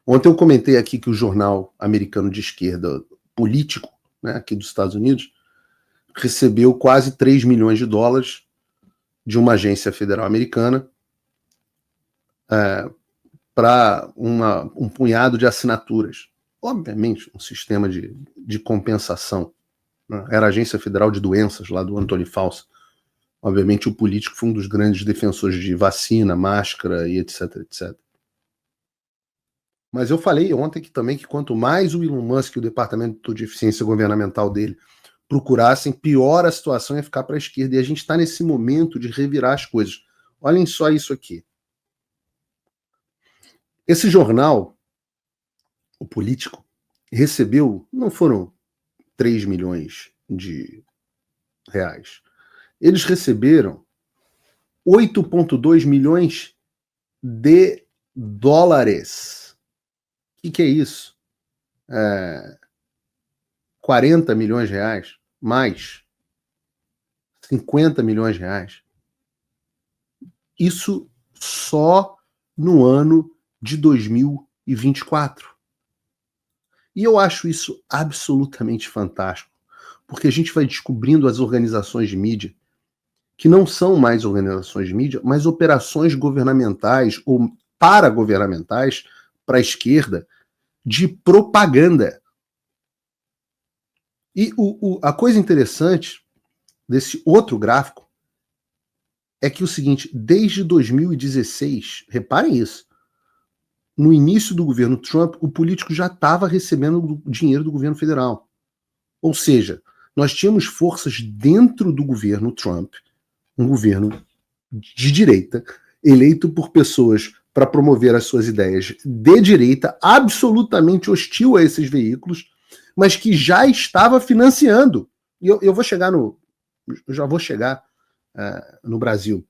Ontem eu comentei aqui que o jornal americano de esquerda político, né, aqui dos Estados Unidos, recebeu quase 3 milhões de dólares de uma agência federal americana para um punhado de assinaturas. Obviamente, um sistema de compensação. Né? Era a Agência Federal de Doenças, lá do Anthony Fauci. Obviamente, o político foi um dos grandes defensores de vacina, máscara e etc, etc. Mas eu falei ontem que quanto mais o Elon Musk e o Departamento de Eficiência Governamental dele procurassem, pior a situação ia ficar para a esquerda. E a gente está nesse momento de revirar as coisas. Olhem só isso aqui. Esse jornal, o político, recebeu, não foram 3 milhões de reais. Eles receberam 8,2 milhões de dólares. O que é isso? 40 milhões de reais, mais 50 milhões de reais. Isso só no ano de 2024. E eu acho isso absolutamente fantástico, porque a gente vai descobrindo as organizações de mídia, que não são mais organizações de mídia, mas operações governamentais ou paragovernamentais para a esquerda de propaganda. E a coisa interessante desse outro gráfico é que o seguinte, desde 2016, reparem isso, no início do governo Trump, o político já estava recebendo dinheiro do governo federal. Ou seja, nós tínhamos forças dentro do governo Trump, um governo de direita, eleito por pessoas para promover as suas ideias de direita, absolutamente hostil a esses veículos, mas que já estava financiando. E eu vou chegar no Brasil,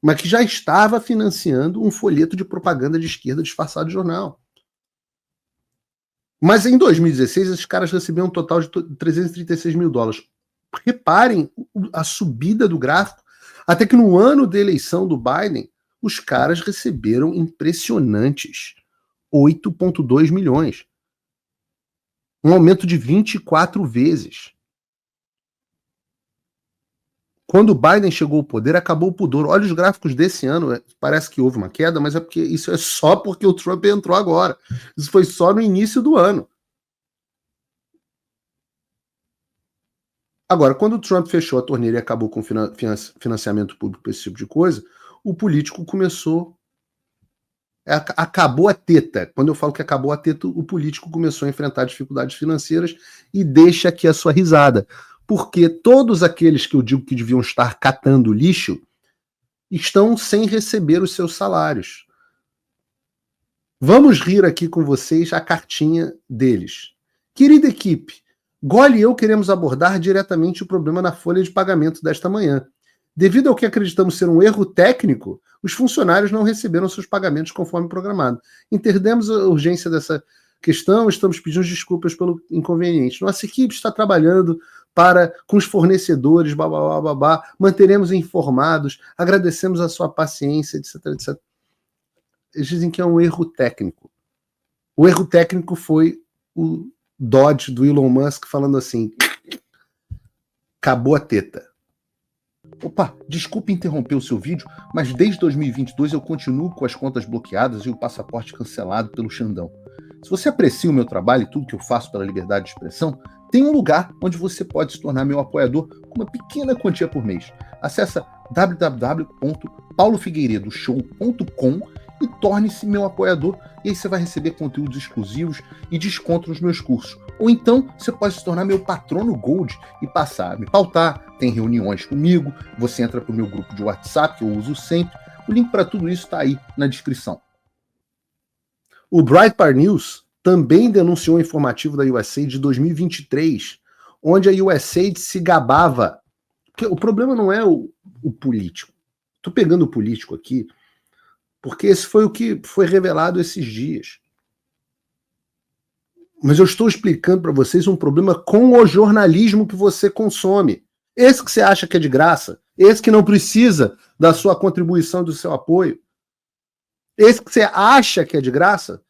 mas que já estava financiando um folheto de propaganda de esquerda disfarçado de jornal. Mas em 2016, esses caras recebiam um total de 336 mil dólares. Reparem a subida do gráfico, até que no ano da eleição do Biden, os caras receberam impressionantes 8,2 milhões. Um aumento de 24 vezes. Quando o Biden chegou ao poder, acabou o pudor. Olha os gráficos desse ano, parece que houve uma queda, mas é porque isso é só porque o Trump entrou agora. Isso foi só no início do ano. Agora, quando o Trump fechou a torneira e acabou com financiamento público para esse tipo de coisa, o político começou... Acabou a teta. Quando eu falo que acabou a teta, o político começou a enfrentar dificuldades financeiras e deixa aqui a sua risada. Porque todos aqueles que eu digo que deviam estar catando lixo estão sem receber os seus salários. Vamos rir aqui com vocês a cartinha deles. Querida equipe, Gole e eu queremos abordar diretamente o problema na folha de pagamento desta manhã. Devido ao que acreditamos ser um erro técnico, os funcionários não receberam seus pagamentos conforme programado. Entendemos a urgência dessa questão, estamos pedindo desculpas pelo inconveniente. Nossa equipe está trabalhando com os fornecedores, manteremos informados, agradecemos a sua paciência, etc, etc. Eles dizem que é um erro técnico. O erro técnico foi o Dodge do Elon Musk falando assim, acabou a teta. Opa, desculpe interromper o seu vídeo, mas desde 2022 eu continuo com as contas bloqueadas e o passaporte cancelado pelo Xandão. Se você aprecia o meu trabalho e tudo que eu faço pela liberdade de expressão, tem um lugar onde você pode se tornar meu apoiador com uma pequena quantia por mês. Acesse www.paulofigueiredoshow.com e torne-se meu apoiador, e aí você vai receber conteúdos exclusivos e desconto nos meus cursos. Ou então, você pode se tornar meu patrono Gold e passar a me pautar, tem reuniões comigo, você entra para o meu grupo de WhatsApp, que eu uso sempre. O link para tudo isso está aí na descrição. O Breitbart News também denunciou um informativo da USAID de 2023, onde a USAID se gabava. Porque o problema não é o político. Estou pegando o político aqui, porque esse foi o que foi revelado esses dias. Mas eu estou explicando para vocês um problema com o jornalismo que você consome. Esse que você acha que é de graça, esse que não precisa da sua contribuição, do seu apoio, esse que você acha que é de graça,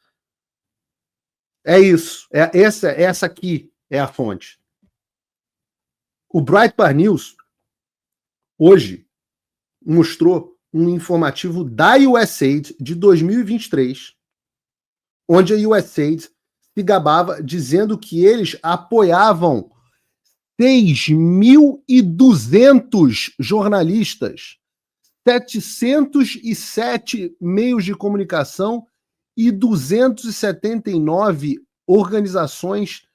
É isso. Essa aqui é a fonte. O Breitbart News, hoje, mostrou um informativo da USAID de 2023, onde a USAID se gabava dizendo que eles apoiavam 6.200 jornalistas, 707 meios de comunicação e 279 organizações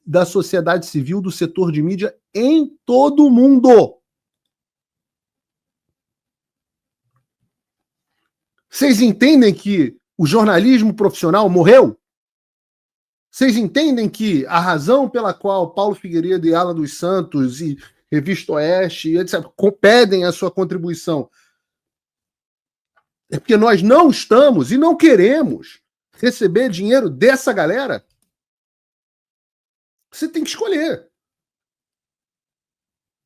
da sociedade civil do setor de mídia em todo o mundo. Vocês entendem que o jornalismo profissional morreu? Vocês entendem que a razão pela qual Paulo Figueiredo e Alan dos Santos e Revista Oeste, etc., pedem a sua contribuição é porque nós não estamos e não queremos receber dinheiro dessa galera? Você tem que escolher.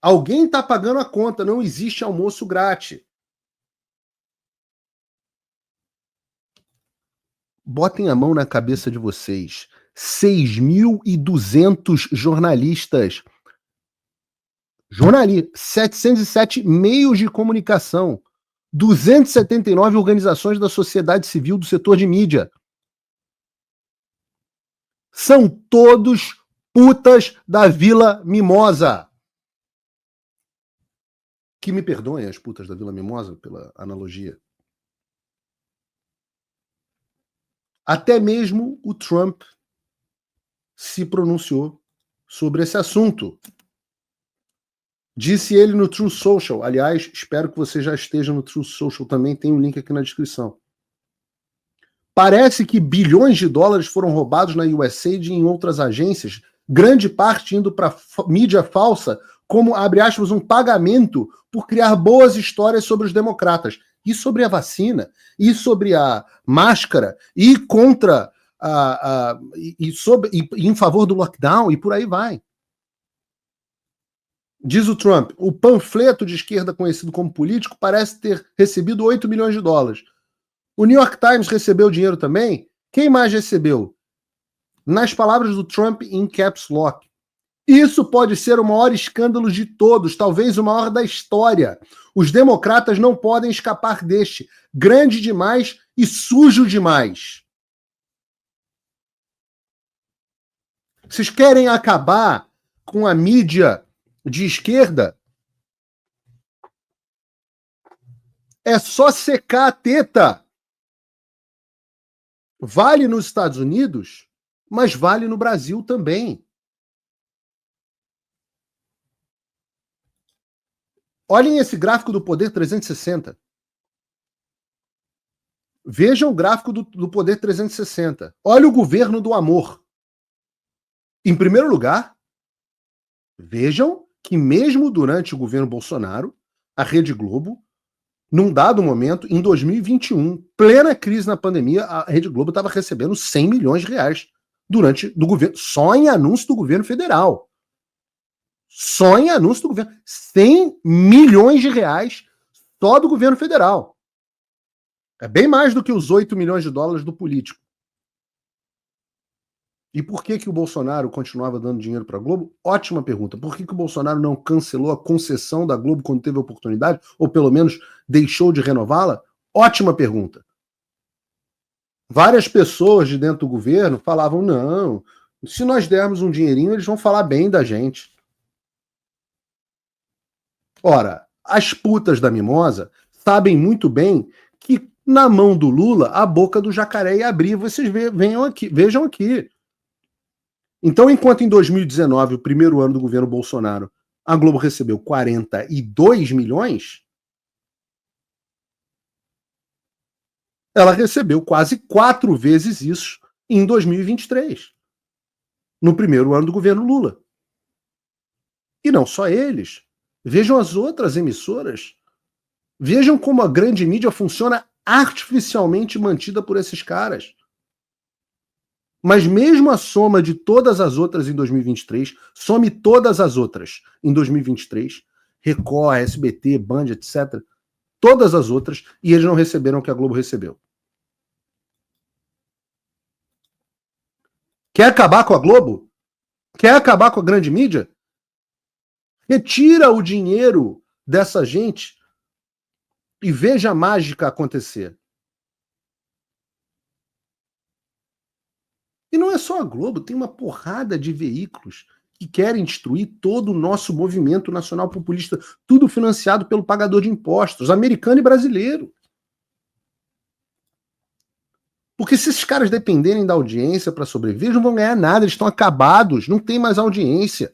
Alguém está pagando a conta, não existe almoço grátis. Botem a mão na cabeça de vocês. 6.200 jornalistas, 707 meios de comunicação, 279 organizações da sociedade civil do setor de mídia. São todos putas da Vila Mimosa. Que me perdoem as putas da Vila Mimosa pela analogia. Até mesmo o Trump se pronunciou sobre esse assunto. Disse ele no Truth Social. Aliás, espero que você já esteja no Truth Social também, tem um link aqui na descrição. Parece que bilhões de dólares foram roubados na USAID e em outras agências, grande parte indo para mídia falsa, como, abre aspas, um pagamento por criar boas histórias sobre os democratas. E sobre a vacina, e sobre a máscara, e contra e em favor do lockdown, e por aí vai. Diz o Trump, o panfleto de esquerda conhecido como político parece ter recebido 8 milhões de dólares. O New York Times recebeu dinheiro também? Quem mais recebeu? Nas palavras do Trump em caps lock. Isso pode ser o maior escândalo de todos, talvez o maior da história. Os democratas não podem escapar deste. Grande demais e sujo demais. Vocês querem acabar com a mídia de esquerda? É só secar a teta. Vale nos Estados Unidos, mas vale no Brasil também. Olhem esse gráfico do Poder 360. Vejam o gráfico do Poder 360. Olha o governo do amor. Em primeiro lugar, vejam que mesmo durante o governo Bolsonaro, a Rede Globo, num dado momento, em 2021, plena crise na pandemia, a Rede Globo estava recebendo 100 milhões de reais do governo, só em anúncio do governo federal. Só em anúncio do governo. 100 milhões de reais só do governo federal. É bem mais do que os 8 milhões de dólares do político. E por que o Bolsonaro continuava dando dinheiro para a Globo? Ótima pergunta. Por que o Bolsonaro não cancelou a concessão da Globo quando teve a oportunidade? Ou pelo menos deixou de renová-la? Ótima pergunta. Várias pessoas de dentro do governo falavam, não, se nós dermos um dinheirinho, eles vão falar bem da gente. Ora, as putas da mimosa sabem muito bem que na mão do Lula a boca do jacaré ia abrir. Vocês vejam aqui. Então, enquanto em 2019, o primeiro ano do governo Bolsonaro, a Globo recebeu 42 milhões, ela recebeu quase 4 vezes isso em 2023, no primeiro ano do governo Lula. E não só eles. Vejam as outras emissoras. Vejam como a grande mídia funciona artificialmente mantida por esses caras. Mas mesmo a soma de todas as outras em 2023, some todas as outras em 2023, Record, SBT, Band, etc., todas as outras, e eles não receberam o que a Globo recebeu. Quer acabar com a Globo? Quer acabar com a grande mídia? Retira o dinheiro dessa gente e veja a mágica acontecer. E não é só a Globo, tem uma porrada de veículos que querem destruir todo o nosso movimento nacional populista, tudo financiado pelo pagador de impostos, americano e brasileiro. Porque se esses caras dependerem da audiência para sobreviver, eles não vão ganhar nada, eles estão acabados, não tem mais audiência.